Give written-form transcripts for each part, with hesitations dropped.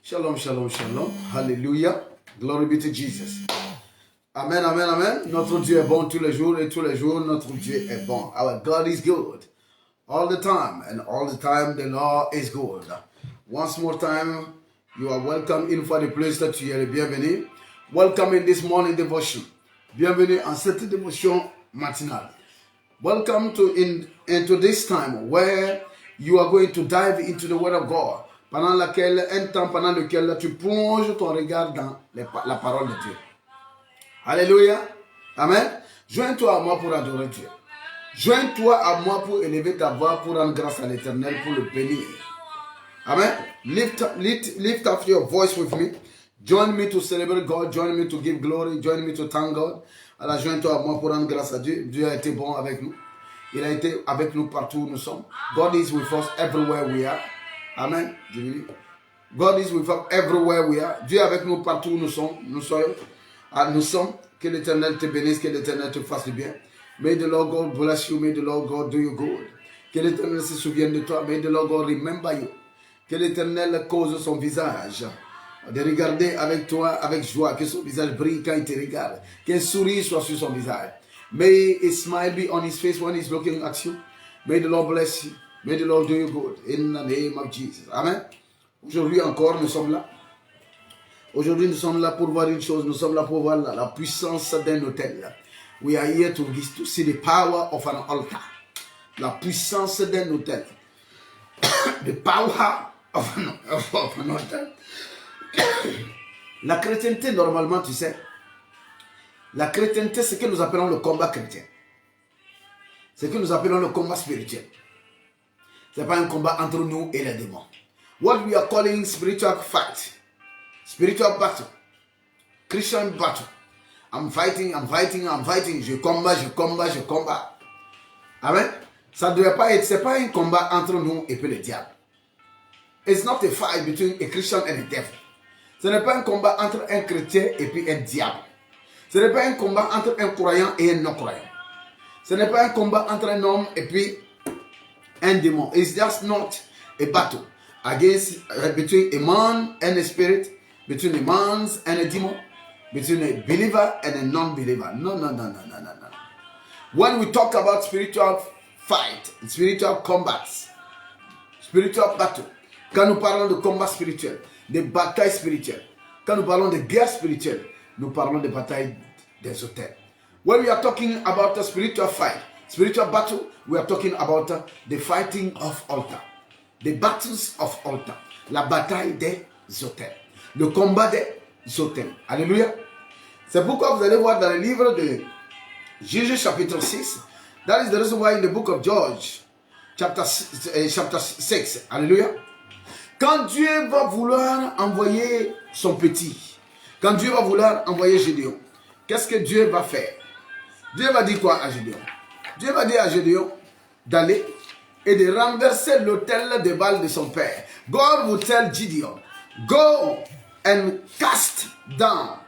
Shalom, shalom, shalom. Hallelujah. Glory be to Jesus. Amen, amen, amen. Notre Dieu est bon tous les jours et tous les jours notre Dieu est bon. Our God is good. All the time and all the time the Lord is good. Once more time, you are welcome in for the place that you are. Bienvenue. Welcome in this morning devotion. Bienvenue en cette dévotion matinale. Welcome into this time where you are going to dive into the Word of God. Pendant lequel tu plonges ton regard dans la parole de Dieu. Alléluia. Amen. Joins-toi à moi pour adorer Dieu. Joins-toi à moi pour élever ta voix, pour rendre grâce à l'Éternel, pour le bénir. Amen. Lift up your voice with me. Join me to celebrate God. Join me to give glory. Join me to thank God. Alors joins-toi à moi pour rendre grâce à Dieu. Dieu a été bon avec nous. Il a été avec nous partout où nous sommes. God is with us everywhere we are. Amen. God is with us everywhere we are. Dieu est avec nous partout où nous sommes. Nous sommes. Que l'Éternel te bénisse, que l'Éternel te fasse du bien. May the Lord God bless you. May the Lord God do you good. Que l'Éternel se souvienne de toi. May the Lord God remember you. Que l'Éternel cause son visage de regarder avec toi, avec joie. Que son visage brille quand il te regarde. Qu'un sourire soit sur son visage. May a smile be on his face when he's looking at you. May the Lord bless you. May the Lord do you good. In the name of Jesus. Amen. Aujourd'hui encore, nous sommes là. Aujourd'hui, nous sommes là pour voir une chose. Nous sommes là pour voir la puissance d'un autel. We are here to see the power of an altar. La puissance d'un autel. The power of an altar. La chrétienté, normalement, tu sais, la chrétienté, c'est ce que nous appelons le combat chrétien. C'est ce que nous appelons le combat spirituel. Ce n'est pas un combat entre nous et les démons. What we are calling spiritual fight. Spiritual battle. Christian battle. I'm fighting. Je combat. Amen. Ça ne devrait pas être, c'est pas un combat entre nous et puis le diable. It's not a fight between a Christian and a devil. Ce n'est pas un combat entre un chrétien et puis un diable. Ce n'est pas un combat entre un croyant et un non-croyant. Ce n'est pas un combat entre un homme et puis un démon. It's just not a battle against between a man and a spirit, between a man and a demon, between a believer and a non-believer. No. When we talk about spiritual fight, spiritual combats, spiritual battle, quand nous parlons de combat spirituel, de bataille spirituelle, quand nous parlons de guerre spirituelle, nous parlons de bataille des hôtels. When we are talking about a spiritual fight, spiritual battle, we are talking about the fighting of altar. The battles of altar. La bataille des hôtels. Le combat des hôtels. Alléluia. C'est pourquoi vous allez voir dans le livre de Juge chapitre 6. That is the reason why in the book of George, chapter 6. Alléluia. Quand Dieu va vouloir envoyer son petit, quand Dieu va vouloir envoyer Gédéon, qu'est-ce que Dieu va faire? Dieu va dire quoi à Gédéon? Dieu va dire à Gédéon d'aller et de renverser l'autel de Baal de son père. God will tell Gideon, go and cast down,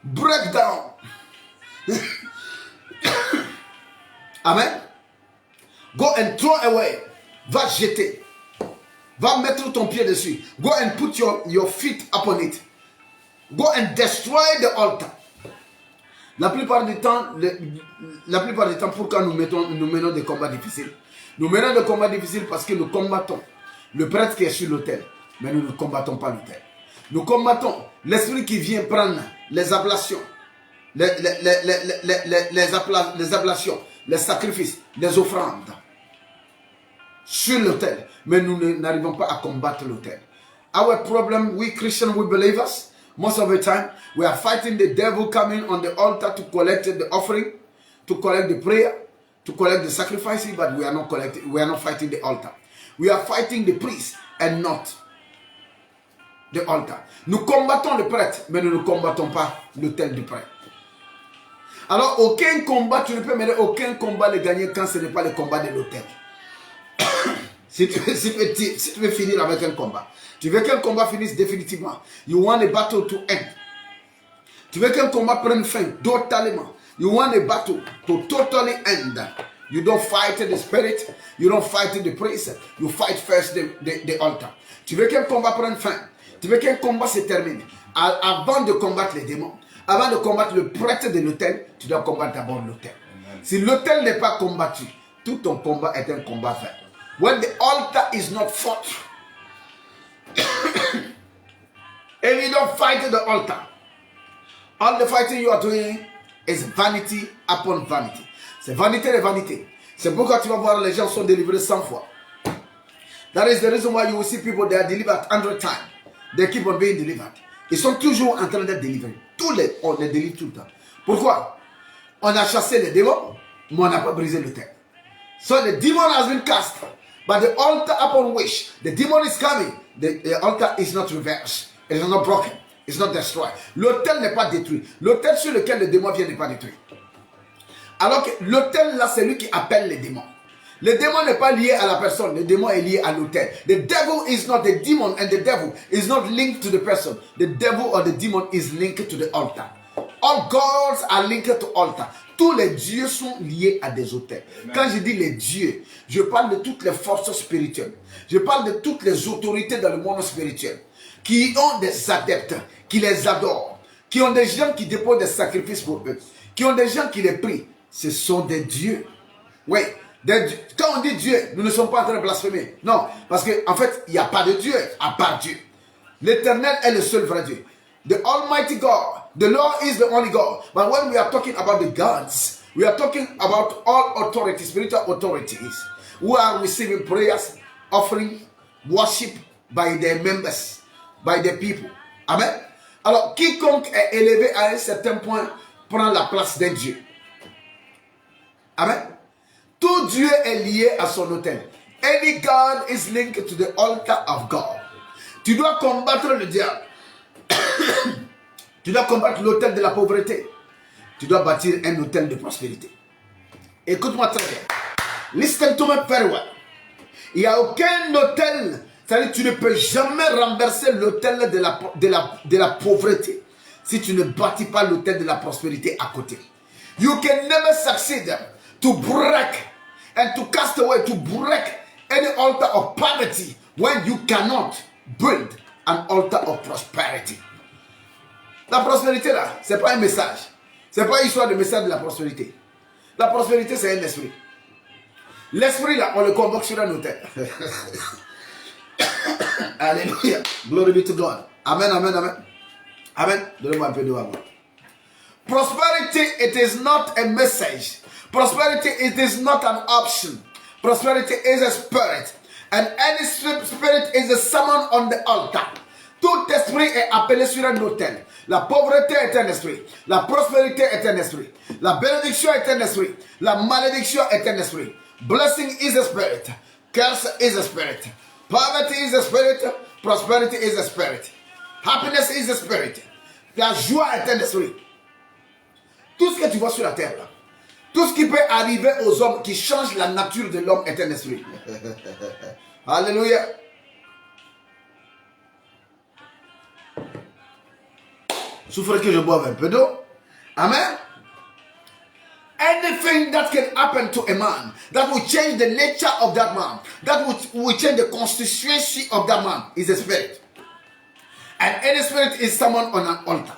break down. Amen. Go and throw away. Va jeter. Va mettre ton pied dessus. Go and put your feet upon it. Go and destroy the altar. La plupart du temps, pourquoi nous menons des combats difficiles? Nous menons des combats difficiles parce que nous combattons le prêtre qui est sur l'autel, mais nous ne combattons pas l'autel. Nous combattons l'esprit qui vient prendre les ablations, les ablations, les sacrifices, les offrandes sur l'autel, mais nous n'arrivons pas à combattre l'autel. Our problem, we Christians, we believers, most of the time, we are fighting the devil coming on the altar to collect the offering, to collect the prayer, to collect the sacrifices, but we are not fighting the altar. We are fighting the priest and not the altar. Nous combattons le prêtre, mais nous ne combattons pas l'autel du prêtre. Alors, aucun combat, tu ne peux mener aucun combat le gagner quand ce n'est pas le combat de l'autel. Si tu veux finir avec un combat, tu veux qu'un combat finisse définitivement. You want a battle to end. Tu veux qu'un combat prenne fin totalement. You want a battle to totally end. You don't fight the spirit. You don't fight the priest. You fight first the altar. Tu veux qu'un combat prenne fin. Tu veux qu'un combat se termine. Avant de combattre les démons, avant de combattre le prêtre de l'autel, tu dois combattre d'abord l'autel. Si l'autel n'est pas combattu, tout ton combat est un combat vain. When the altar is not fought, and you don't fight the altar, all the fighting you are doing is vanity upon vanity. C'est vanité de vanité. C'est pourquoi tu vas voir les gens sont délivrés 100 fois. That is the reason why you will see people they are delivered 100 times. They keep on being delivered. Ils sont toujours en train d'être délivrés. On les délivre tout le temps. Pourquoi? On a chassé les démons, mais on n'a pas brisé le terre. So the demon has been cast, but the altar upon which the demon is coming, the altar is not reversed. It is not broken. It's not destroyed. L'autel n'est pas détruit. L'autel sur lequel le démon vient n'est pas détruit. Alors que l'autel là, c'est lui qui appelle les démons. Le démon n'est pas lié à la personne. Le démon est lié à l'autel. The devil is not the demon, and the devil is not linked to the person. The devil or the demon is linked to the altar. All gods are linked to altar. Tous les dieux sont liés à des autels. Amen. Quand je dis les dieux, je parle de toutes les forces spirituelles. Je parle de toutes les autorités dans le monde spirituel qui ont des adeptes, qui les adorent, qui ont des gens qui déposent des sacrifices pour eux, qui ont des gens qui les prient. Ce sont des dieux. Oui. Quand on dit Dieu, nous ne sommes pas en train de blasphémer. Non, parce qu'en fait, il n'y a pas de Dieu à part Dieu. L'Éternel est le seul vrai Dieu. The Almighty God, the Lord is the only God. But when we are talking about the gods, we are talking about all authorities, spiritual authorities, who are receiving prayers, offering, worship by their members, by the people. Amen. Alors, quiconque est élevé à un certain point prend la place d'un Dieu. Amen. Tout Dieu est lié à son autel. Any God is linked to the altar of God. Tu dois combattre le diable. Tu dois combattre l'autel de la pauvreté. Tu dois bâtir un autel de prospérité. Écoute-moi très bien. Listen to me very well. Il n'y a aucun autel. C'est-à-dire tu ne peux jamais renverser l'autel de la pauvreté si tu ne bâtis pas l'autel de la prospérité à côté. You can never succeed to break and to cast away, to break any altar of poverty when you cannot build an altar of prosperity. La prospérité là, ce n'est pas un message. Ce n'est pas une histoire de message de la prospérité. La prospérité, c'est un esprit. L'esprit là, on le convoque sur un autel. Alléluia. Glory be to God. Amen, amen, amen. Amen. Donnez-moi un peu d'eau à moi. Prosperity, it is not a message. Prosperity, it is not an option. Prosperity is a spirit. And any spirit is a summon on the altar. Tout esprit est appelé sur un autel. La pauvreté est un esprit. La prospérité est un esprit. La bénédiction est un esprit. La malédiction est un esprit. Blessing is a spirit. Curse is a spirit. Poverty is a spirit. Prosperity is a spirit. Happiness is a spirit. La joie est un esprit. Tout ce que tu vois sur la terre là, tout ce qui peut arriver aux hommes qui change la nature de l'homme est un esprit. Alléluia. Souffrez que je boive un peu d'eau. Amen. Anything that can happen to a man that will change the nature of that man, that will change the constituency of that man is a spirit. And any spirit is summoned on an altar.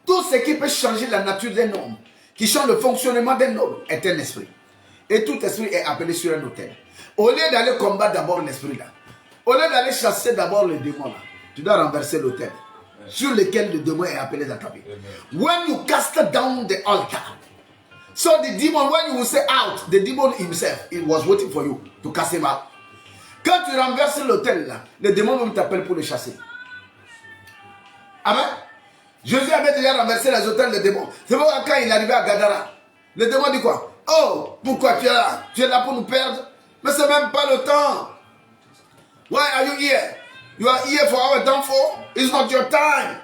Tout ce qui peut changer la nature d'un homme, qui change le fonctionnement d'un homme, est un esprit. Et tout esprit est appelé sur un autel. Au lieu d'aller combattre d'abord l'esprit là, au lieu d'aller chasser d'abord le démon là, tu dois renverser l'autel sur lequel le démon est appelé d'attaquer. When you cast down the altar, so the demon, when you will say out, the demon himself, it was waiting for you to cast him out. Quand tu renverses l'autel là, le démon même t'appelle pour le chasser. Amen. Jésus avait déjà renversé les autels des démons. C'est pourquoi quand il arrivait à Gadara, le démon dit quoi? Oh, pourquoi tu es là? Tu es là pour nous perdre? Mais c'est même pas le temps. Why are you here? You are here for our downfall. It's not your time.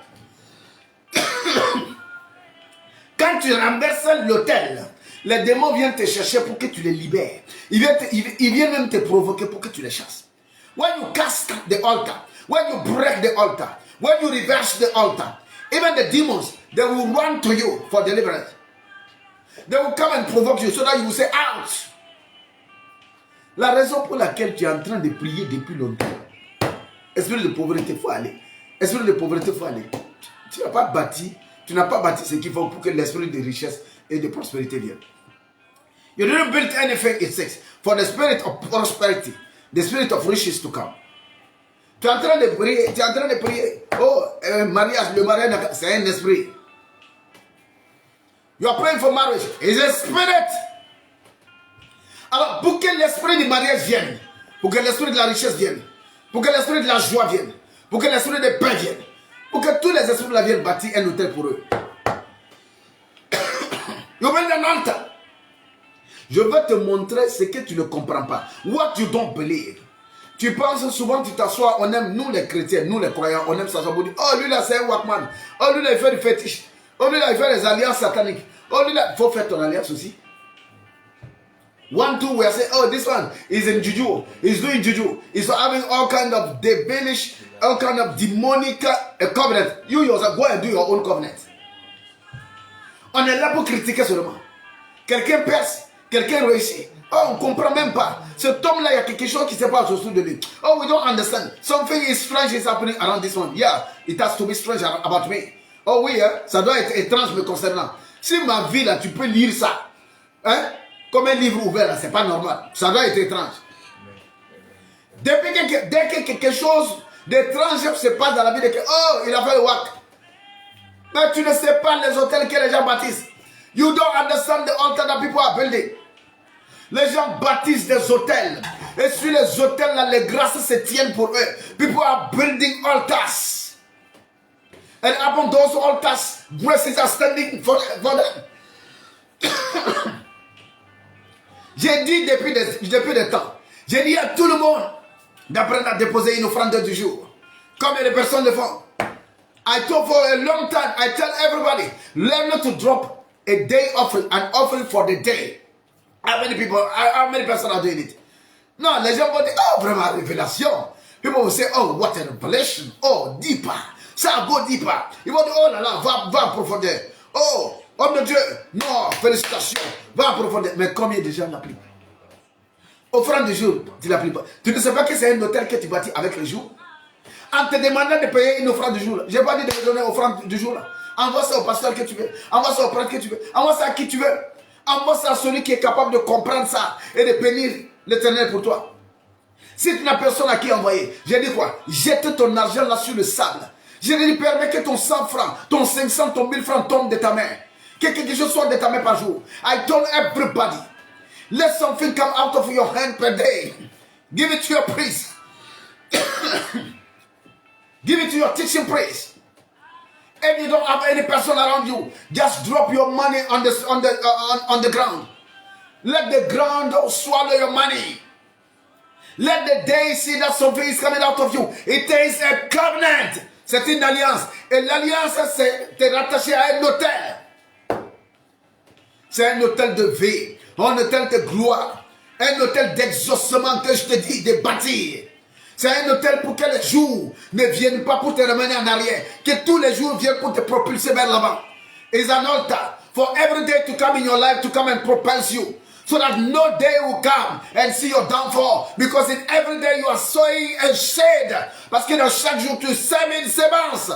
Quand tu renverses l'autel, les démons viennent te chercher pour que tu les libères. Ils viennent même te provoquer pour que tu les chasses. When you cast the altar, when you break the altar, when you reverse the altar, even the demons, they will run to you for deliverance. They will come and provoke you so that you will say, ouch. La raison pour laquelle tu es en train de prier depuis longtemps, esprit de pauvreté, il faut aller. Esprit de pauvreté, il faut aller. Tu n'as pas bâti ce qu'il faut pour que l'esprit de richesse et de prospérité vienne. You didn't build anything, it says, for the spirit of prosperity, the spirit of riches to come. Tu es en train de prier, Oh, mariage, le mariage, c'est un esprit. You are praying for marriage, it's a spirit. Alors, pour que l'esprit du mariage vienne, pour que l'esprit de la richesse vienne, pour que l'esprit de la joie vienne, pour que l'esprit de paix vienne, pour que tous les esprits de la vie viennent bâtir un hôtel pour eux. You build an altar. Je veux te montrer ce que tu ne comprends pas. What you don't believe. Tu penses souvent, tu t'assois, on aime, nous les chrétiens, nous les croyants, on aime s'asseoir pour dire, oh lui là c'est un Walkman, oh lui là il fait du fétiche, oh lui là il fait des alliances sataniques, oh lui là, il faut faire ton alliance aussi. 1, 2, we are saying, oh, this one is in juju. He's doing juju. He's having all kind of devilish, all kind of demonic covenant. You yourself, go and do your own covenant. On est là pour critiquer seulement. Quelqu'un perce, quelqu'un réussit. Oh, on ne comprend même pas. Cet homme-là, il y a quelque chose qui se passe autour de lui. Oh, we don't understand. Something is strange is happening around this one. Yeah, it has to be strange about me. Oh oui, hein, ça doit être étrange me concernant. Si ma vie, là, tu peux lire ça. Hein? Comme un livre ouvert, c'est pas normal. Ça doit être étrange. Dès que quelque chose d'étrange se passe dans la vie de quelqu'un, oh, il a fait le WAC. Mais tu ne sais pas les hôtels que les gens bâtissent. You don't understand the altar that people are building. Les gens bâtissent des hôtels. Et sur les hôtels, là, les grâces se tiennent pour eux. People are building altars. And upon those altars, blessings are standing for them. J'ai dit depuis des temps, j'ai dit à tout le monde d'apprendre à déposer une offrande du jour. Combien de personnes le font? I told for a long time, I tell everybody, learn to drop a day offering, an offering for the day. How many people, how many persons are doing it? Non, les gens vont dire, oh, vraiment, révélation. People will say, oh, what a revelation. Oh, deeper. Ça go deeper. Ils vont dire, oh là là, va en profondeur. Oh, homme de Dieu, non, félicitations, va en profondeur. Mais combien de gens l'appliquent? Offrande du jour, tu l'appliques pas. Tu ne sais pas que c'est un hôtel que tu bâtis avec les jours? En te demandant de payer une offrande du jour, je n'ai pas dit de me donner une offrande du jour là. Envoie ça au pasteur que tu veux, envoie ça au prêtre que tu veux, envoie ça à qui tu veux. Envoie ça à celui qui est capable de comprendre ça et de bénir l'Éternel pour toi. Si tu n'as personne à qui envoyer, j'ai dit quoi? Jette ton argent là sur le sable. J'ai dit, permets que ton 100 francs, ton 500, ton 1000 francs tombent de ta main. Que quelque chose soit de ta main par jour. I told everybody, let something come out of your hand per day. Give it to your priest. Give it to your teaching priest. If you don't have any person around you, just drop your money on the ground. Let the ground swallow your money. Let the day see that something is coming out of you. It is a covenant. C'est une alliance. Et l'alliance, c'est te rattacher à un hôtel. C'est un hôtel de vie, un hôtel de gloire, un hôtel d'exaucement que je te dis de bâtir. C'est un hôtel pour que les jours ne viennent pas pour te ramener en arrière. Que tous les jours viennent pour te propulser vers l'avant. It's an altar for every day to come in your life to come and propel you. So that no day will come and see your downfall. Because in every day you are sowing a shade. Parce que dans chaque jour tu sèmes une sémence.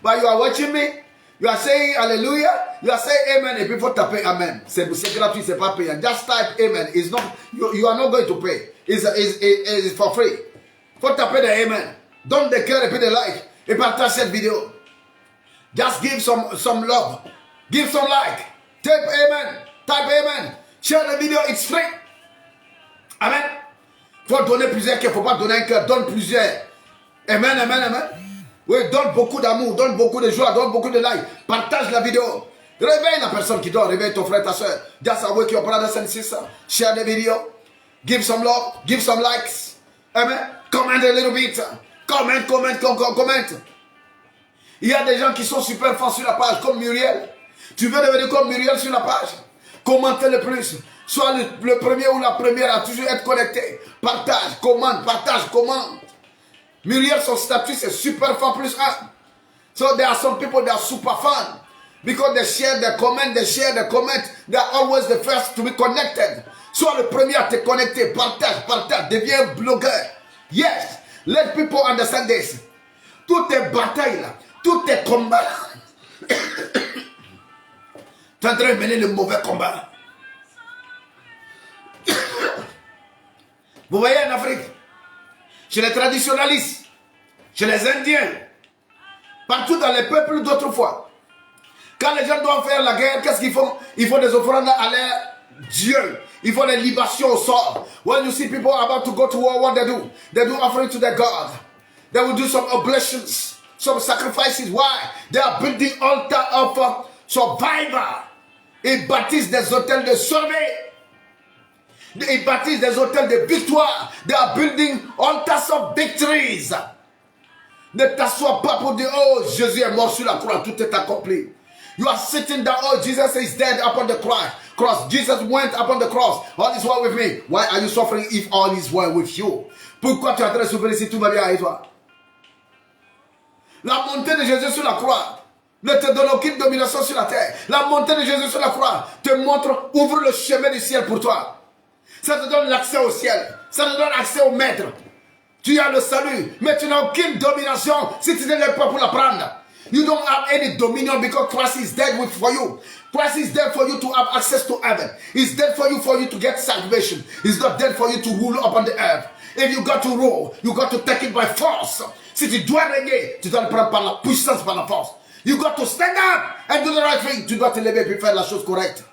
But you are watching me. You are saying hallelujah. You are saying amen. Et puis il faut taper amen. C'est gratuit, c'est pas payant. Just type amen. It's not, you are not going to pay. It's for free. Faut taper the amen. Donne des cœurs et puis des likes. Et partage cette vidéo. Just give some love. Give some like. Type amen. Type amen. Share the video. It's free. Amen. Faut donner plusieurs cœurs. Faut pas donner un cœur. Donne plusieurs. Amen, amen, amen. Oui, donne beaucoup d'amour, donne beaucoup de joie, donne beaucoup de likes. Partage la vidéo. Réveille la personne qui dort, réveille ton frère, ta soeur. Just awake your brothers and sisters. Share the video. Give some love, give some likes. Amen. Comment a little bit. Comment. Il y a des gens qui sont super forts sur la page, comme Muriel. Tu veux devenir comme Muriel sur la page? Commentez le plus. Sois le premier ou la première à toujours être connecté. Partage, commente. Muriel, son statut, c'est super fan plus 1. So there are some people that are super fan. Because they share, they comment, they are always the first to be connected. Sois le premier à te connecter, partage, deviens blogueur. Yes, let people understand this. Toutes tes batailles là, tous tes combats, tu es en train de mener le mauvais combat. Vous voyez en Afrique, chez les traditionalistes, chez les Indiens, partout dans les peuples d'autrefois, quand les gens doivent faire la guerre, qu'est-ce qu'ils font? Ils font des offrandes à leur Dieu. Ils font des libations au sort. When you see people about to go to war, what they do? They do offering to their God. They will do some oblations, some sacrifices. Why? They are building altar of survivor. Ils bâtissent des hôtels de sauver. Ils bâtissent des hôtels de victoire. They are building altars of victories. Ne t'assois pas pour dire, oh, Jésus est mort sur la croix, tout est accompli. You are sitting down, oh, Jesus is dead upon the cross. Jesus went upon the cross. All is well with me. Why are you suffering if all is well with you? Pourquoi tu es en train de souffrir si tout va bien avec toi? La montée de Jésus sur la croix ne te donne aucune domination sur la terre. La montée de Jésus sur la croix te montre, ouvre le chemin du ciel pour toi. Ça te donne l'accès au ciel. Ça te donne accès au maître. Tu as le salut, mais tu n'as aucune domination si tu ne l'es pas pour la prendre. You don't have any dominion because Christ is dead for you. Christ is dead for you to have access to heaven. He's dead for you to get salvation. He's not dead for you to rule upon the earth. If you got to rule, you got to take it by force. Si tu dois régner, tu dois le prendre par la puissance, par la force. You got to stand up and do the right thing. Tu dois te lever et faire la chose correcte.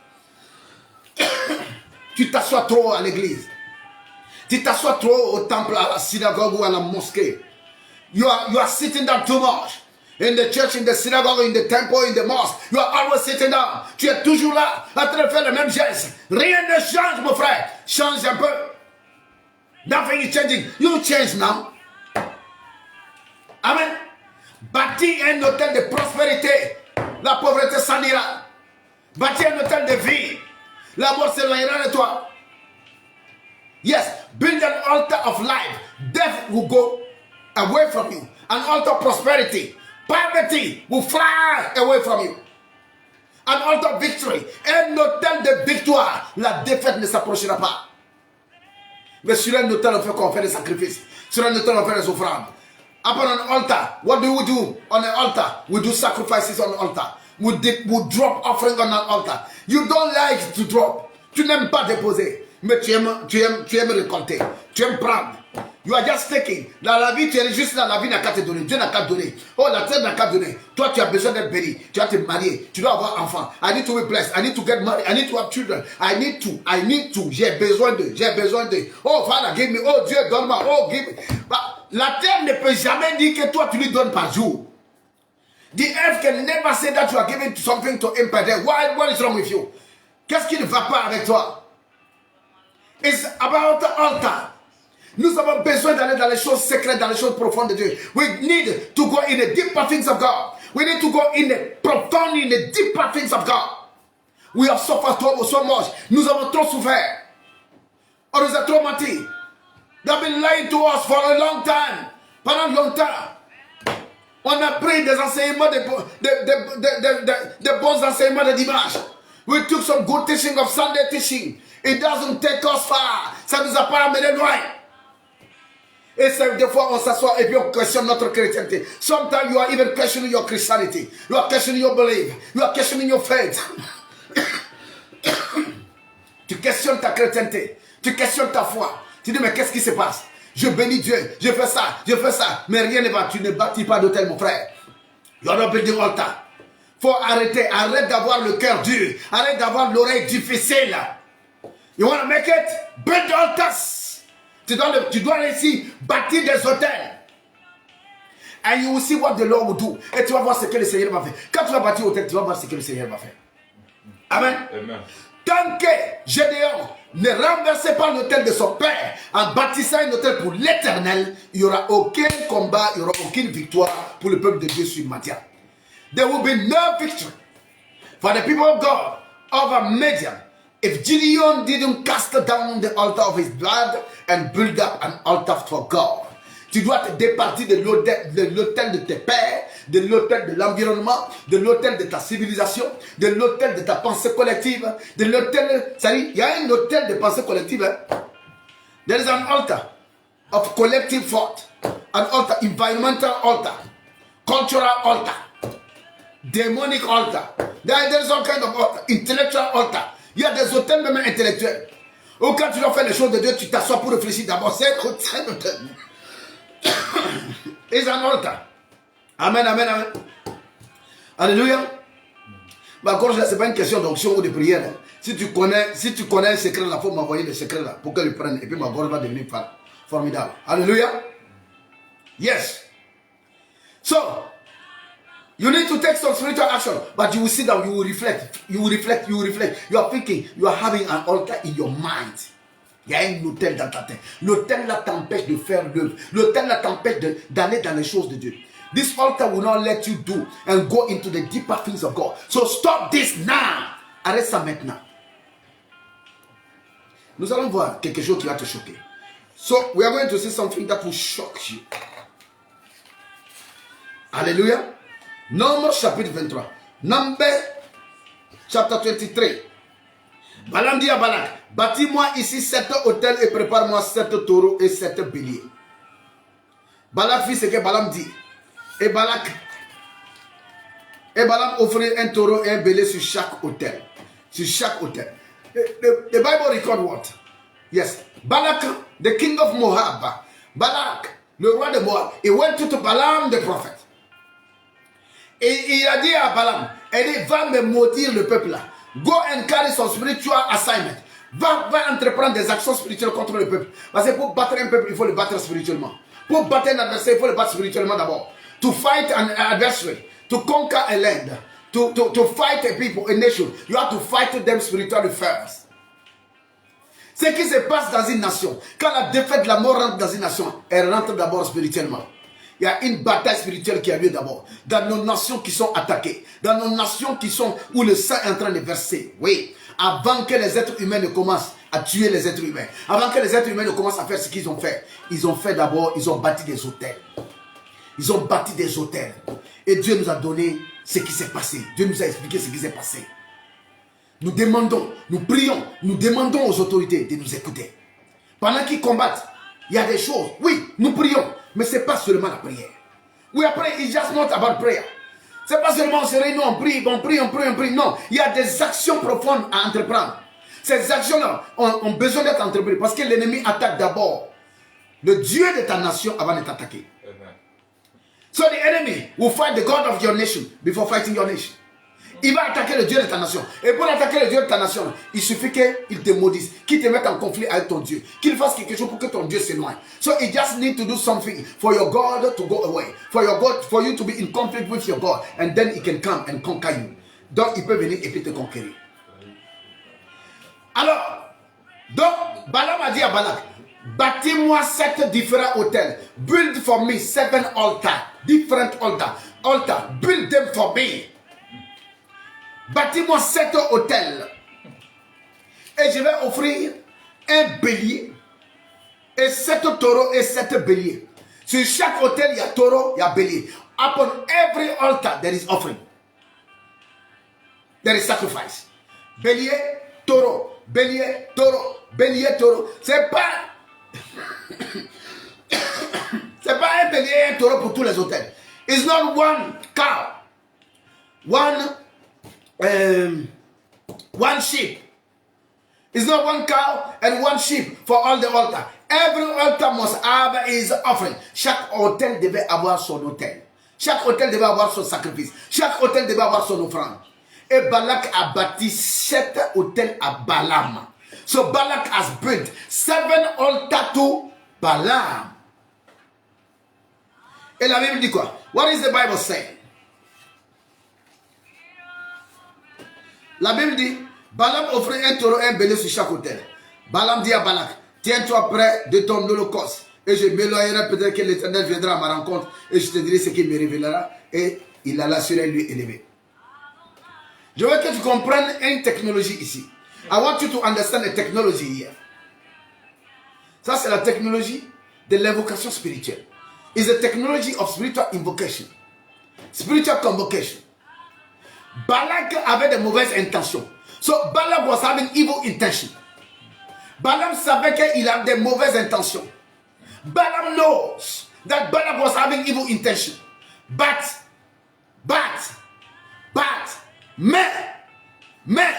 Tu t'assois trop à l'église. Tu t'assois trop au temple, à la synagogue ou à la mosquée. You are sitting down too much. In the church, in the synagogue, in the temple, in the mosque. You are always sitting down. Tu es toujours là, en train de faire le même geste. Rien ne change, mon frère. Change un peu. Nothing is changing. You change now. Amen. Bâtis un hôtel de prospérité. La pauvreté s'en ira. Bâtis un hôtel de vie. La mort s'éloignera de toi. Yes, build an altar of life. Death will go away from you. An altar of prosperity. Poverty will fly away from you. An altar of victory. Un hôtel de victoire. La défaite ne s'approchera pas. Mais sur un hôtel, on fait quoi? On fait des sacrifices. Sur un hôtel, on fait des offrandes. Upon an altar, what do we do on an altar? We do sacrifices on an altar. We drop offering on an altar. You don't like to drop. Tu n'aimes pas déposer. Mais tu aimes récolter. Tu aimes prendre. You are just taking. Dans la vie, tu es juste là. La vie n'a qu'à te donner. Dieu n'a qu'à te donner. Oh, la terre n'a qu'à te donner. Toi, tu as besoin d'être béni. Tu vas te marier. Tu dois avoir un enfant. I need to be blessed. I need to get married. I need to have children. I need to. J'ai besoin de. Oh, Father, give me. Oh, Dieu, donne-moi. Oh, give me. Bah, la terre ne peut jamais dire que toi, tu lui donnes par jour. The earth can never say that you are giving something to him per day. What is wrong with you? Qu'est-ce qui ne va pas avec toi? It's about the altar. Nous avons besoin d'aller dans les choses secrètes, dans les choses profondes de Dieu. We need to go in the deeper things of God. We need to go in the profound, in the deeper things of God. We have suffered so much. Nous avons trop souffert. On nous a trop menti. They have been lying to us for a long time. Pendant longtemps. On a pris des enseignements, des bons enseignements de dimanche. We took some good teaching of Sunday teaching. It doesn't take us far. Ça ne nous a pas amené loin. Et c'est des fois on s'assoit et puis on questionne notre chrétienté. Sometimes you are even questioning your Christianity. You are questioning your belief. You are questioning your faith. Tu questionnes ta chrétienté. Tu questionnes ta foi. Tu dis mais qu'est-ce qui se passe? Je bénis Dieu. Je fais ça. Mais rien ne va. Tu ne bâtis pas d'hôtel mon frère. You are not building altar. Faut arrêter. Arrête d'avoir le cœur dur. Arrête d'avoir l'oreille difficile. You want to make it? Build altars. Tu dois réussir bâtir des hôtels. And you will see what the Lord will do. Et tu vas voir ce que le Seigneur va faire. Quand tu vas bâtir hôtel, tu vas voir ce que le Seigneur va faire. Amen. Amen. Tant que Gédéon ne renversait pas l'hôtel de son père en bâtissant un hôtel pour l'éternel, il n'y aura aucun combat, il n'y aura aucune victoire pour le peuple de Dieu sur Madian. There will be no victory for the people of God over Midian if Gideon didn't cast down the altar of his blood and build up an altar for God. Tu dois te départir de l'autel de tes pères, de l'autel de l'environnement, de l'autel de ta civilisation, de l'autel de ta pensée collective, de l'autel... Il y a un autel de pensée collective. Hein? There is an altar of collective thought, an altar, environmental altar, cultural altar, demonic altar. There is all kind of altar, intellectual altar. Il y a des hôtels même intellectuels. Ou quand tu dois faire les choses de Dieu, tu t'assois pour réfléchir d'abord. C'est un hôtel. It's an altar. Amen, amen, amen. Alléluia. Mais encore, ce n'est pas une question d'onction ou de prière. Hein. Si tu connais un secret là, il faut m'envoyer le secret là pour que le prenne. Et puis ma gorge va devenir formidable. Alléluia. Yes. So, you need to take some spiritual action, but you will sit down, you will reflect, you will reflect, you will reflect. You are thinking, you are having an altar in your mind. Il y a un hôtel dans ta tête. L'hôtel là t'empêche de faire l'œuvre. L'hôtel là t'empêche d'aller dans les choses de Dieu. This altar will not let you do and go into the deeper things of God. So stop this now. Arrête ça maintenant. Nous allons voir quelque chose qui va te choquer. So we are going to see something that will shock you. Alléluia. Nombre chapitre 23. Number chapter 23. Balaam dit à Balak, bâtis-moi ici 7 hôtels et prépare-moi 7 taureaux et 7 béliers. Balak fit ce que Balaam dit. Et Balaam offrit un taureau et un bélier sur chaque hôtel. Sur chaque hôtel. The Bible record what? Yes. Balak, the king of Moab. Balak, le roi de Moab. He went to Balaam the prophet. Et il a dit à Balaam, il dit, va me maudire le peuple là. Go and carry some spiritual assignment. Va entreprendre des actions spirituelles contre le peuple. Parce que pour battre un peuple, il faut le battre spirituellement. Pour battre un adversaire, il faut le battre spirituellement d'abord. To fight an adversary, to conquer a land, to fight a people, a nation, you have to fight them spiritually first. Ce qui se passe dans une nation, quand la défaite de la mort rentre dans une nation, elle rentre d'abord spirituellement. Il y a une bataille spirituelle qui a lieu d'abord. Dans nos nations qui sont attaquées. Dans nos nations qui sont où le sang est en train de verser. Oui. Avant que les êtres humains ne commencent à tuer les êtres humains. Avant que les êtres humains ne commencent à faire ce qu'ils ont fait. Ils ont fait d'abord, ils ont bâti des hôtels. Ils ont bâti des hôtels. Et Dieu nous a donné ce qui s'est passé. Dieu nous a expliqué ce qui s'est passé. Nous demandons, nous prions, nous demandons aux autorités de nous écouter. Pendant qu'ils combattent, il y a des choses. Oui, nous prions. Mais ce n'est pas seulement la prière. We are praying, it's just not about prayer. Ce n'est pas seulement on se réunit, on prie, on prie, on prie, on prie. Non, il y a des actions profondes à entreprendre. Ces actions-là ont besoin d'être entreprises parce que l'ennemi attaque d'abord le Dieu de ta nation avant de t'attaquer. So the enemy will fight the God of your nation before fighting your nation. Il va attaquer le Dieu de ta nation. Et pour attaquer le Dieu de ta nation, il suffit qu'il te maudisse, qu'il te mette en conflit avec ton Dieu, qu'il fasse quelque chose pour que ton Dieu s'éloigne. So you just need to do something for your God to go away, for you to be in conflict with your God, and then he can come and conquer you. Donc il peut venir et puis te conquérir. Alors, donc Balaam a dit à Balak, bâtis-moi 7 différents hôtels. Build for me 7 altars, different altars. Build them for me. Bâtis-moi 7 hôtels. Et je vais offrir un bélier et 7 taureaux et 7 béliers. Sur chaque hôtel, il y a taureau, il y a bélier. Upon every altar, there is offering. There is sacrifice. Bélier, taureau, bélier, taureau, bélier, taureau. C'est pas un bélier et un taureau pour tous les hôtels. It's not one cow. One sheep. It's not one cow and one sheep for all the altar. Every altar must have his offering. Chaque hôtel devait avoir son hôtel. Chaque hôtel devait avoir son sacrifice. Chaque hôtel devait avoir son offrande. Et Balak a bâti 7 hôtels à Balaam. So Balak has built 7 altars to Balaam. Et la Bible dit quoi? What is the Bible saying? La Bible dit, Balaam offrit un taureau et un bélier sur chaque hôtel. Balaam dit à Balak, tiens-toi près de ton holocauste et je m'éloignerai, peut-être que l'Éternel viendra à ma rencontre et je te dirai ce qu'il me révélera. Et il alla sur lui élevé. Je veux que tu comprennes une technologie ici. I want you to understand the technology here. Ça, c'est la technologie de l'invocation spirituelle. is a technology of spiritual invocation, spiritual convocation. Balak avait de mauvaises intentions. So Balak was having evil intention. Balaam savait qu'il a des mauvaises intentions. Balaam knows that Balak was having evil intention. Mais,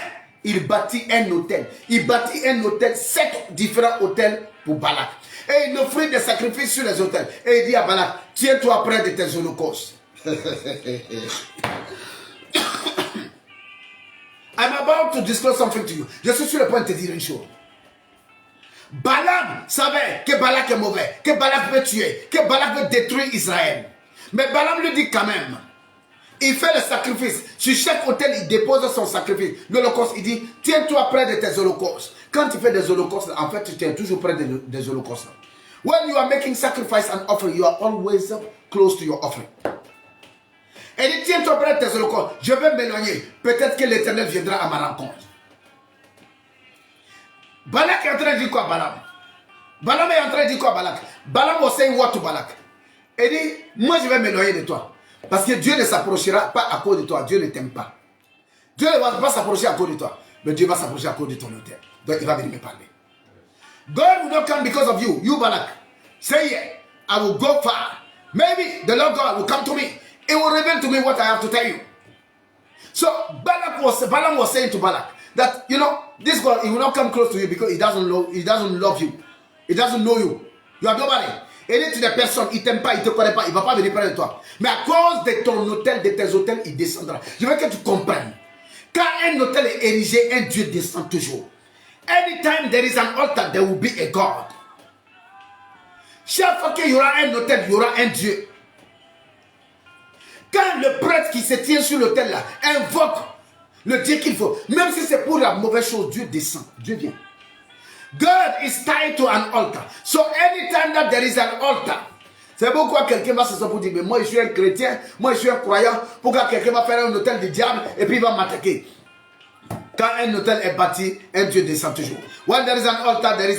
il bâtit un hôtel. Il bâtit un hôtel, 7 différents hôtels pour Balak. Et il offrit des sacrifices sur les hôtels. Et il dit à Balak, tiens-toi près de tes holocaustes. I'm about to disclose something to you. Je suis sur le point de te dire une chose. Balaam savait que Balak est mauvais, que Balak veut tuer, que Balak veut détruire Israël. Mais Balaam lui dit quand même, il fait le sacrifice. Sur chaque hôtel, il dépose son sacrifice. L'holocauste, il dit, tiens-toi près de tes holocaustes. Quand tu fais des holocaustes, en fait, tu tiens toujours près des holocaustes. When you are making sacrifice and offering, you are always close to your offering. Et dit, tiens-toi près de tes holocaustes. Je vais m'éloigner. Peut-être que l'Éternel viendra à ma rencontre. Balak est en train de dire quoi, Balaam? Balaam est en train de dire quoi, Balak? Balaam was saying what to Balak? Il dit, moi je vais m'éloigner de toi. Parce que Dieu ne s'approchera pas à cause de toi. Dieu ne t'aime pas. Dieu ne va pas s'approcher à cause de toi. Mais Dieu va s'approcher à cause de ton hôtel. Donc il va venir me parler. God will not come because of you. You, Balak. Say yeah. I will go far. Maybe the Lord God will come to me. It will reveal to me what I have to tell you. So Balaam was saying to Balak that, you know, this God, he will not come close to you because he doesn't love you. He doesn't know you. You are nobody. Et dit, tu n'es personne, il ne t'aime pas, il ne te connaît pas, il ne va pas venir près de toi. Mais à cause de ton hôtel, de tes hôtels, il descendra. Je veux que tu comprennes. Quand un hôtel est érigé, un Dieu descend toujours. Anytime there is an altar, there will be a God. Chaque fois qu'il y aura un hôtel, il y aura un Dieu. Quand le prêtre qui se tient sur l'autel là invoque le Dieu qu'il faut, même si c'est pour la mauvaise chose, Dieu descend, Dieu vient. God is tied to an altar. So anytime that there is an altar, c'est pourquoi quelqu'un va se sentir pour dire, mais moi je suis un chrétien, moi je suis un croyant, pourquoi quelqu'un va faire un hôtel du diable et puis il va m'attaquer? Quand un hôtel est bâti, un Dieu descend toujours. When there is an altar, there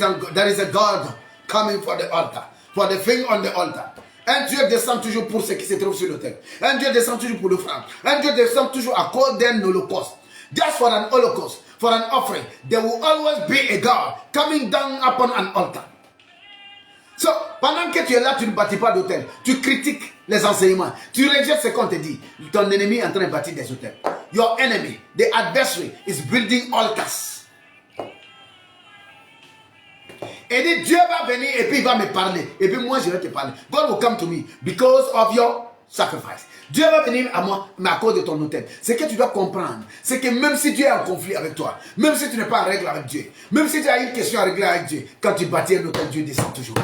is a God coming for the altar, for the thing on the altar. Un Dieu descend toujours pour ce qui se trouve sur l'autel. Un Dieu descend toujours pour l'offrande. Un Dieu descend toujours à cause d'un holocauste. Just for an holocaust, for an offering, there will always be a God coming down upon an altar. So, pendant que tu es là, tu ne bâtis pas d'hôtel. Tu critiques les enseignements. Tu rejettes ce qu'on te dit. Ton ennemi est en train de bâtir des hôtels. Your enemy, the adversary, is building altars. Et dit, Dieu va venir et puis il va me parler. Et puis moi, je vais te parler. God will come to me because of your sacrifice. Dieu va venir à moi, mais à cause de ton hôtel. Ce que tu dois comprendre, c'est que même si Dieu est en conflit avec toi, même si tu n'es pas en règle avec Dieu, même si tu as une question à régler avec Dieu, quand tu bâtis un hôtel, Dieu descend toujours.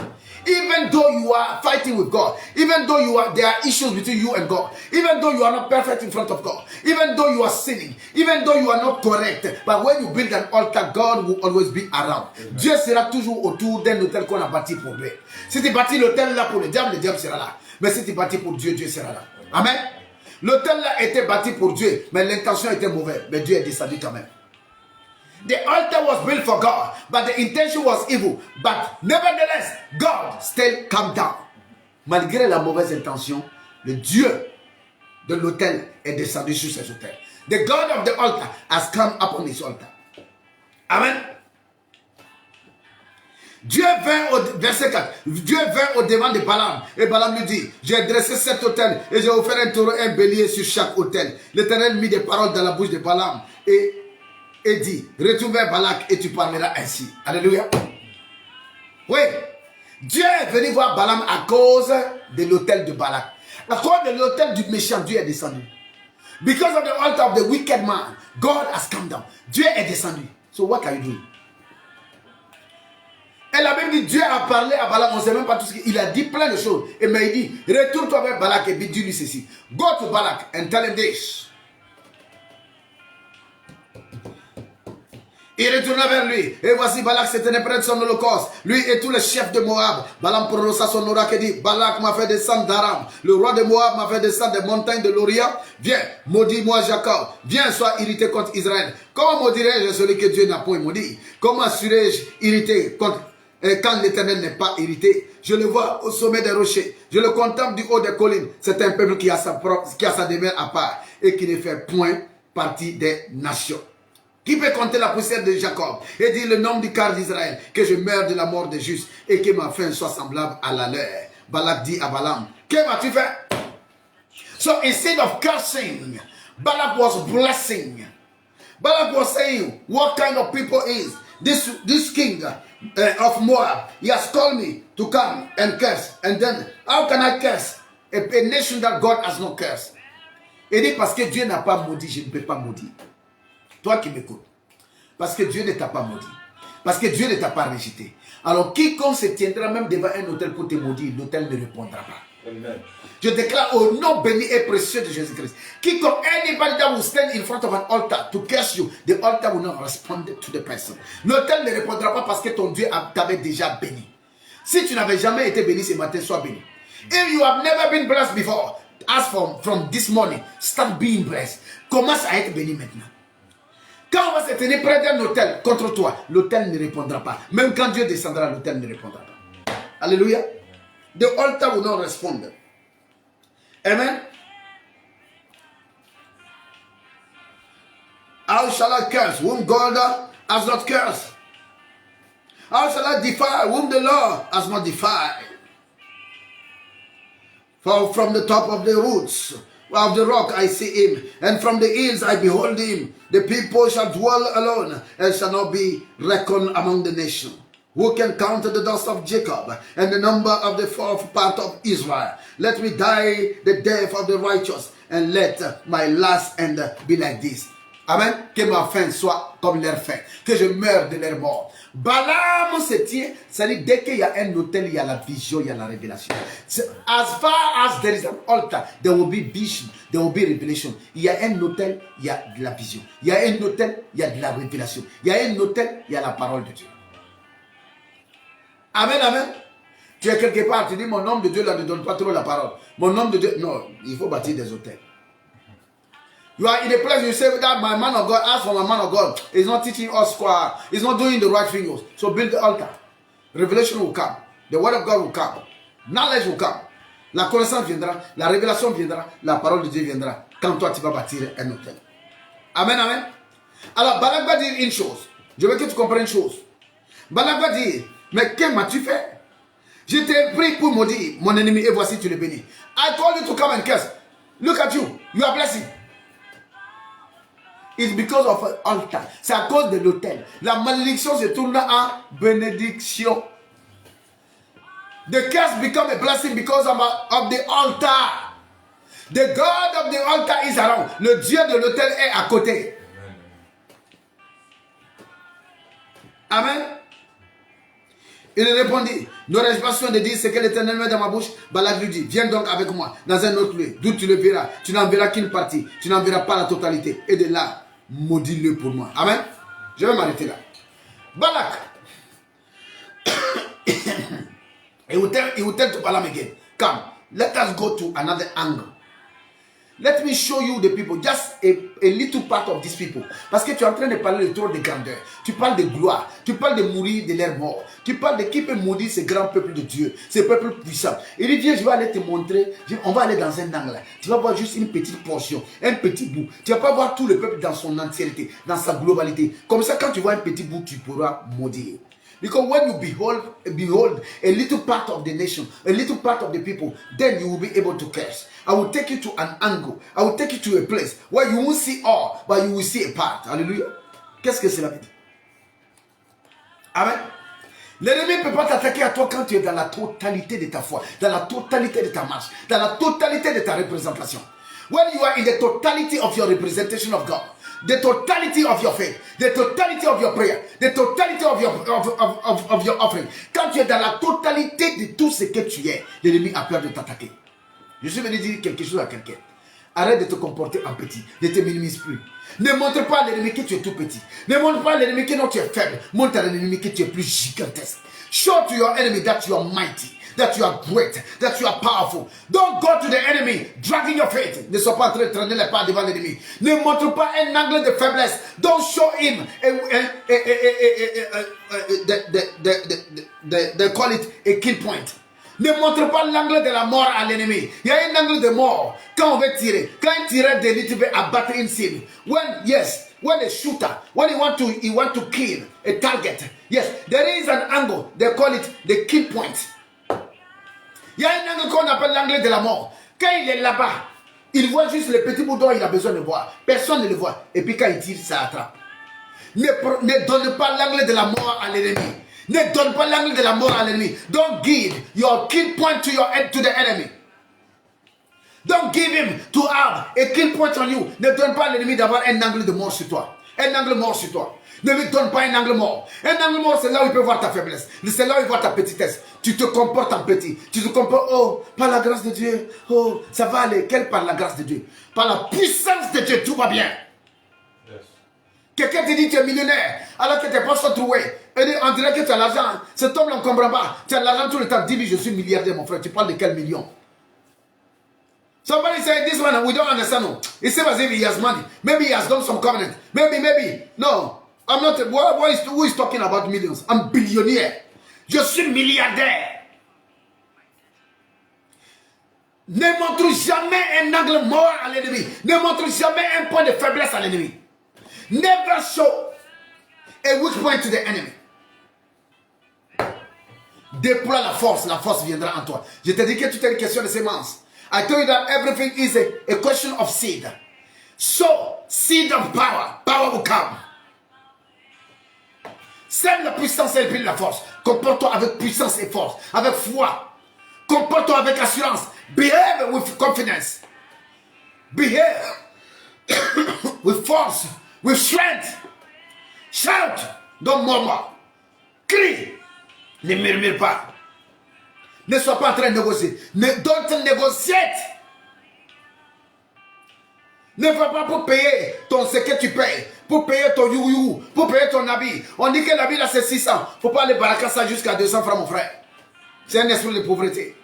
Even though you are fighting with God, even though there are issues between you and God, even though you are not perfect in front of God, even though you are sinning, even though you are not correct, but when you build an altar, God will always be around. Dieu sera toujours autour d'un hôtel qu'on a bâti pour lui. Si tu bâtis l'hôtel là pour le diable sera là. Mais si tu bâtis pour Dieu, Dieu sera là. Amen. L'hôtel là était bâti pour Dieu, mais l'intention était mauvaise. Mais Dieu est descendu quand même. The altar was built for God, but the intention was evil. But nevertheless, God still came down. Malgré la mauvaise intention, le Dieu de l'autel est descendu sur ses autels. The God of the altar has come upon his altar. Amen. Dieu vint au verset 4. Dieu vint au devant de Balaam. Et Balaam lui dit, j'ai dressé 7 autels et j'ai offert un taureau et un bélier sur chaque autel. L'Éternel mit des paroles dans la bouche de Balaam et dit, retourne vers Balak et tu parleras ainsi. Alléluia. Oui. Dieu est venu voir Balaam à cause de l'autel de Balak. À cause de l'autel du méchant, Dieu est descendu. Because of the altar of the wicked man, God has come down. Dieu est descendu. So what are you doing? Et la Bible dit, Dieu a parlé à Balak, on ne sait même pas tout ce qu'il a dit, plein de choses. Et mais il dit, retourne-toi vers Balak et dis-lui ceci. Go to Balak and tell him this. Il retourna vers lui. Et voici Balak se tenait près de son holocauste. Lui et tous les chefs de Moab. Balaam prononça son oracle et dit, Balak m'a fait descendre d'Aram. Le roi de Moab m'a fait descendre des montagnes de l'Orient. Viens, maudis-moi Jacob. Viens, sois irrité contre Israël. Comment maudirais-je celui que Dieu n'a point maudit? Comment serais-je irrité contre Et quand l'Éternel n'est pas irrité, je le vois au sommet des rochers, je le contemple du haut des collines. C'est un peuple qui a sa demeure à part et qui ne fait point partie des nations. Qui peut compter la poussière de Jacob et dire le nombre du quart d'Israël, que je meurs de la mort des justes et que ma fin soit semblable à la leur. Balak dit à Balaam, que vas-tu faire? So instead of cursing, Balak was blessing. Balak was saying, what kind of people is this king of Moab? He has called me to come and curse. And then, how can I curse a nation that God has not cursed? Il dit, parce que Dieu n'a pas maudit, je ne peux pas maudire. Toi qui m'écoutes. Parce que Dieu ne t'a pas maudit. Parce que Dieu ne t'a pas rejeté. Alors, quiconque se tiendra même devant un autel pour te maudire, l'autel ne répondra pas. Amen. Je déclare au nom béni et précieux de Jésus-Christ. Quiconque, anybody that will stand in front of an altar to curse you, the altar will not respond to the person. L'autel ne répondra pas parce que ton Dieu t'avait déjà béni. Si tu n'avais jamais été béni ce matin, sois béni. If you have never been blessed before, as from this morning, start being blessed. Commence à être béni maintenant. Quand on va se tenir près d'un autel contre toi, l'autel ne répondra pas. Même quand Dieu descendra, l'autel ne répondra pas. Alléluia. The altar will not respond. Amen. How shall I curse whom God has not cursed? How shall I defy whom the Lord has not defied? For from the top of the roots of the rock I see him, and from the hills I behold him. The people shall dwell alone, and shall not be reckoned among the nations. Who can count the dust of Jacob, and the number of the fourth part of Israel? Let me die the death of the righteous, and let my last end be like this. Amen. Que ma fin soit comme leur fin. Que je meure de leur mort. Balaam se tient, c'est-à-dire dès qu'il y a un autel, il y a la vision, il y a la révélation. As far as there is an altar, there will be vision, there will be revelation. Il y a un autel, il y a de la vision. Il y a un autel, il y a de la révélation. Il y a un autel, il y a la parole de Dieu. Amen, amen. Tu es quelque part, tu dis mon homme de Dieu là ne donne pas trop la parole. Mon homme de Dieu, non, il faut bâtir des hôtels. You are in a place you say that my man of God, ask for my man of God, is not teaching us square, is not doing the right things. So build the altar. Revelation will come. The word of God will come. Knowledge will come. La connaissance viendra, la révélation viendra, la parole de Dieu viendra. Quand toi tu vas bâtir un hôtel. Amen, amen. Alors Balak va dire une chose. Je veux que tu comprennes une chose. Balak va dire, mais que m'as-tu fait? Je t'ai pris pour maudire mon ennemi et voici tu le bénis. I told you to come and curse. Look at you. You are blessing. It's because of an altar. C'est à cause de l'autel. La malédiction se tourne en bénédiction. The curse become a blessing because of the altar. The God of the altar is around. Le Dieu de l'autel est à côté. Amen. Il répondit, n'aurais-je pas soin de dire ce que l'Éternel met dans ma bouche? Balak lui dit, viens donc avec moi dans un autre lieu, d'où tu le verras. Tu n'en verras qu'une partie, tu n'en verras pas la totalité. Et de là, maudis-le pour moi. Amen. Je vais m'arrêter là. Balak. he will tell to Balaam again, come, let us go to another angle. Let me show you the people, just a little part of these people. Parce que tu es en train de parler de trop de grandeur. Tu parles de gloire. Tu parles de mourir de leur mort. Tu parles de qui peut maudire ces grands peuples de Dieu, ces peuples puissants. Il dit, viens, je vais aller te montrer. On va aller dans un angle. Tu vas voir juste une petite portion, un petit bout. Tu ne vas pas voir tout le peuple dans son entièreté, dans sa globalité. Comme ça, quand tu vois un petit bout, tu pourras maudire. Because when you behold a little part of the nation, a little part of the people, then you will be able to curse. I will take you to an angle. I will take you to a place where you won't see all, but you will see a part. Alléluia. Qu'est-ce que cela veut dire? Amen. L'ennemi ne peut pas t'attaquer à toi quand tu es dans la totalité de ta foi, dans la totalité de ta marche, dans la totalité de ta représentation. When you are in the totality of your representation of God, the totality of your faith, the totality of your prayer, the totality of your offering. Quand tu es dans la totalité de tout ce que tu es, l'ennemi a peur de t'attaquer. Je suis venu dire quelque chose à quelqu'un. Arrête de te comporter en petit, ne te minimise plus. Ne montre pas à l'ennemi que tu es tout petit. Ne montre pas à l'ennemi que non, tu es faible. Montre à l'ennemi que tu es plus gigantesque. Show to your enemy that you are mighty, that you are great, that you are powerful. Don't go to the enemy dragging your feet. Ne sois pas en train de traîner les pas devant l'ennemi. Ne montre pas un angle de faiblesse. Don't show him they call it a kill point. Ne montre pas l'angle de la mort à l'ennemi. Il y a un angle de mort quand on veut tirer. Quand un tireur d'élite veut abattre une cible. When a shooter, when he want to kill a target, yes, there is an angle. They call it the kill point. Il y a un angle qu'on appelle l'angle de la mort. Quand il est là-bas, il voit juste le petit bout dont il a besoin de voir. Personne ne le voit. Et puis quand il tire, ça attrape. Ne donne pas l'angle de la mort à l'ennemi. Ne donne pas l'angle de la mort à l'ennemi. Don't give your kill point to the enemy. Don't give him to have a kill point on you. Ne donne pas à l'ennemi d'avoir un angle de mort sur toi. Un angle mort sur toi. Ne lui donne pas un angle mort. Un angle mort, c'est là où il peut voir ta faiblesse. C'est là où il voit ta petitesse. Tu te comportes en petit. Tu te comportes, oh, par la grâce de Dieu. Oh, ça va aller. Quelle par la grâce de Dieu? Par la puissance de Dieu, tout va bien. Yes. Quelqu'un te dit que tu es millionnaire, alors que tes poches sont trouées. Et on dirait que tu as l'argent. Cet homme-là ne comprend pas. Tu as l'argent tout le temps. Dis-lui, je suis milliardaire, mon frère. Tu parles de quel million? Somebody said, this one, we don't understand. No. It seems as if he has money. Maybe he has done some covenant. Maybe. No. I'm not. Who is talking about millions? I'm billionaire. Je suis milliardaire. Ne montre jamais un angle mort à l'ennemi. Ne montre jamais un point de faiblesse à l'ennemi. Never show a weak point to the enemy. Déploie la force viendra en toi. Je te dis que tout est une question de sémence. I told you that everything is a question of seed. So, seed of power will come. Sème la puissance et puis la force. Comporte-toi avec puissance et force, avec foi. Comporte-toi avec assurance. Behave with confidence. Behave with force, with strength. Shout, don't murmur. Crie, ne murmure pas. Ne sois pas en train de négocier. Don't negotiate. Ne va pas pour payer ce que tu payes, pour payer ton you, pour payer ton habit. On dit que l'habit là c'est 600. Il ne faut pas aller baraka ça jusqu'à 200 francs, mon frère. C'est un esprit de pauvreté.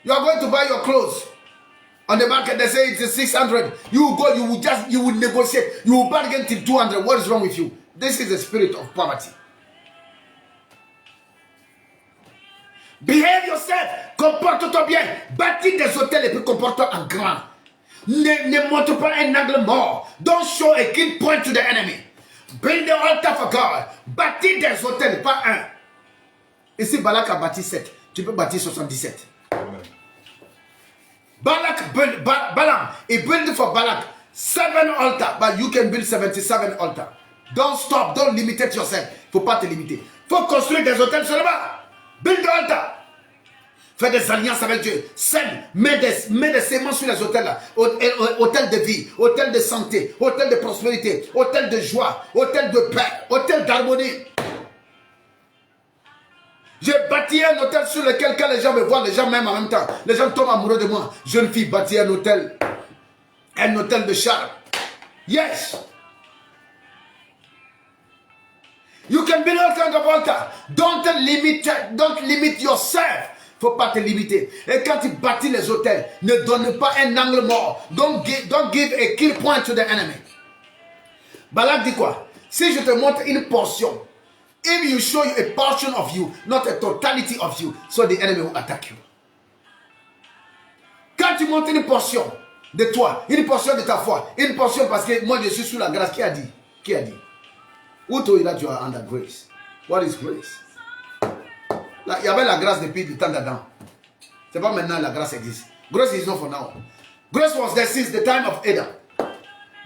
You are going to buy your clothes. On the market they say it's 600. You go, you will negotiate. You will bargain till 200. What is wrong with you? This is the spirit of poverty. Behave yourself. Comporte-toi bien. Bâtis des hôtels et puis comporte-toi en grand. Ne montre pas un angle mort. Don't show a kill point to the enemy. Build the altar for God. Bâtis des hôtels, pas un. Ici, Balak a bâti 7. Tu peux bâtir 77. Amen. Balaam, he built for Balak 7 altars, but you can build 77 altars. Don't stop, don't limit yourself. Faut pas te limiter. Faut construire des hôtels seulement. Build the altar. Fais des alliances avec Dieu. Sème, mets des sémences sur les hôtels là. Hôtel de vie, hôtel de santé, hôtel de prospérité, hôtel de joie, hôtel de paix, hôtel d'harmonie. J'ai bâti un hôtel sur lequel quand les gens me voient, les gens m'aiment en même temps. Les gens tombent amoureux de moi. Jeune fille bâtit un hôtel de charme. Yes. You can build all kinds of altar. Don't limit yourself. Faut pas te limiter. Et quand tu bâtis les hôtels, ne donne pas un angle mort. Don't give a kill point to the enemy. Balak dit quoi? Si je te montre une portion, if you show you a portion of you, not a totality of you, so the enemy will attack you. Quand tu montres une portion de toi, une portion de ta foi, une portion parce que moi je suis sous la grâce, qui a dit? Qui a dit? Who told you that you are under grace? What is grace? Il y avait la grâce depuis le temps d'Adam. C'est pas maintenant la grâce existe. Grace is not for now. Grace was there since the time of Adam.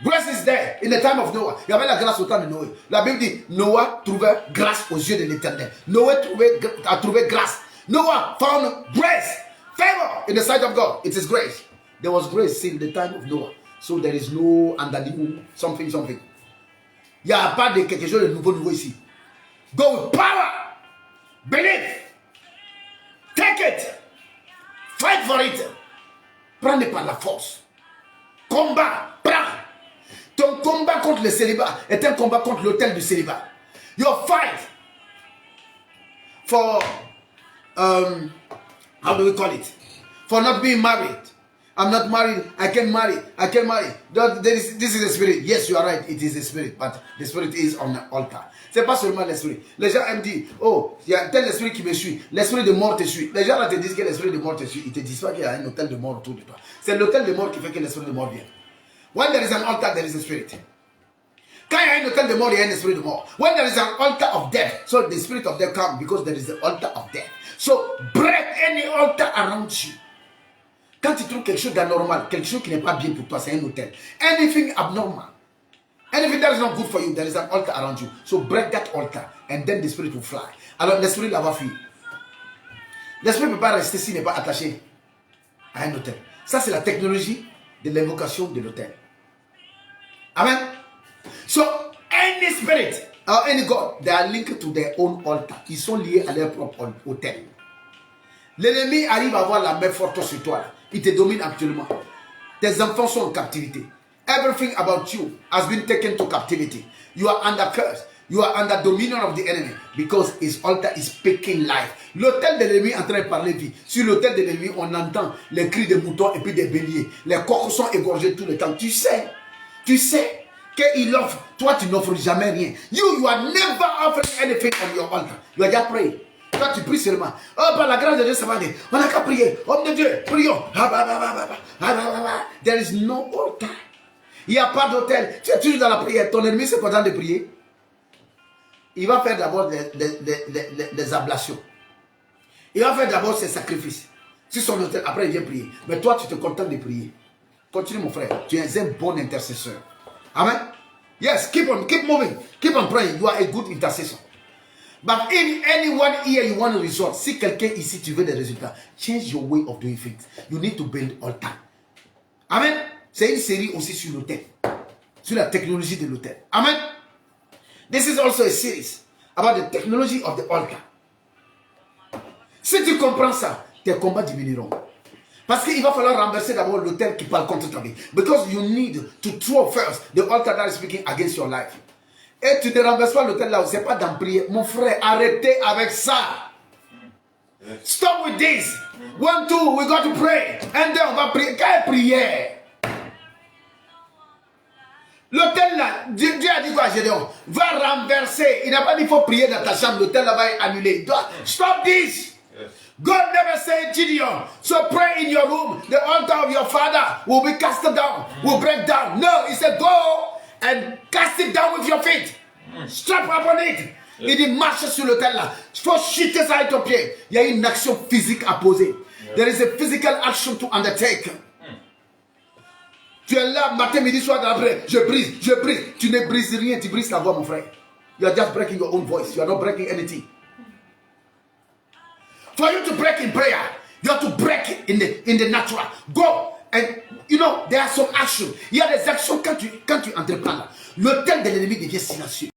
Grace is there in the time of Noah. Il y avait la grâce au temps de Noé. La Bible dit, Noah trouvait grâce aux yeux de l'Éternel. Noé a trouvé grâce. Noah found grace, favor in the sight of God. It is grace. There was grace in the time of Noah. So there is no underlying something. Il n'y a pas de quelque chose de nouveau ici. Go with power. Believe. Take it. Fight for it. Prends-le par la force. Combat. Prends. Ton combat contre le célibat est un combat contre l'autel du célibat. Your fight for how do we call it? For not being married. I'm not married, I can't marry, I can't marry. This is a spirit. Yes, you are right, it is a spirit, but the spirit is on the altar. C'est pas seulement l'esprit. Les gens aiment dire, oh, il y a tel esprit qui me suit, l'esprit de mort te suit. Les gens là te disent que l'esprit de mort te suit, ils te disent pas qu'il y a un hôtel de mort autour de toi. C'est l'hôtel de mort qui fait que l'esprit de mort vient. When there is an altar, there is a spirit. Quand il y a un hôtel de mort, il y a un esprit de mort. When there is an altar of death, so the spirit of death comes because there is an altar of death. So break any altar around you. Quand tu trouves quelque chose d'anormal, quelque chose qui n'est pas bien pour toi, c'est un hôtel. Anything abnormal, anything that is not good for you, there is an altar around you. So break that altar and then the spirit will fly. Alors l'esprit là va fuir. L'esprit ne peut pas rester s'il n'est pas attaché à un hôtel. Ça c'est la technologie de l'invocation de l'hôtel. Amen. So any spirit or any god, they are linked to their own altar. Ils sont liés à leur propre hôtel. L'ennemi arrive à avoir la main forte sur toi. Il te domine actuellement. Tes enfants sont en captivité. Everything about you has been taken to captivity. You are under curse. You are under dominion of the enemy because his altar is speaking life. L'autel de l'ennemi est en train de parler vie. Sur l'autel de l'ennemi, on entend les cris des moutons et puis des béliers. Les coqs sont égorgés tout le temps. Tu sais qu'il offre. Toi, tu n'offres jamais rien. You are never offering anything on your altar. You are just praying. Toi, tu pries seulement. Oh, par la grâce de Dieu, ça va aller. On n'a qu'à prier. Homme de Dieu, prions. There is no altar. Il n'y a pas d'autel. Tu es toujours dans la prière. Ton ennemi c'est content de prier. Il va faire d'abord des ablations. Il va faire d'abord ses sacrifices. Sur son autel, après il vient prier. Mais toi, tu te contentes de prier. Continue, mon frère. Tu es un bon intercesseur. Amen. Yes, keep moving. Keep on praying. You are a good intercessor. But if anyone here you want a result, si quelqu'un ici tu veux des résultats, change your way of doing things. You need to build altar. Amen. C'est une série aussi sur l'autel, sur la technologie de l'autel. Amen. This is also a series about the technology of the altar. Si tu comprends ça, tes combats diminueront. Parce qu'il va falloir renverser d'abord l'autel qui parle contre ta vie. Because you need to throw first the altar that is speaking against your life. Et tu ne renverses pas l'autel là où c'est pas d'en prier. Mon frère, arrêtez avec ça. Stop with this. 1, 2, we got to pray. And then on va prier. Quelle prière? L'autel là, Dieu a dit quoi à Gédéon? Va renverser. Il n'a pas dit qu'il faut prier dans ta chambre. L'autel là va être annulé. Stop this. God never said Gideon, so pray in your room. The altar of your father will be cast down, will break down. No, he said go and cast it down with your feet. Strap upon it. Il dit marche sur l'autel là. Il faut chuter ça avec ton pied. Il y a une action physique à poser. There is a physical action to undertake. Tu es là matin, midi, soir, d'après. Je brise. Tu ne brises rien, tu brises la voix, mon frère. You are just breaking your own voice. You are not breaking anything. For you to break in prayer, you have to break it in the natural. Go and there are some actions. Il y a des actions quand tu entreprends là. L'autel de l'ennemi devient silencieux.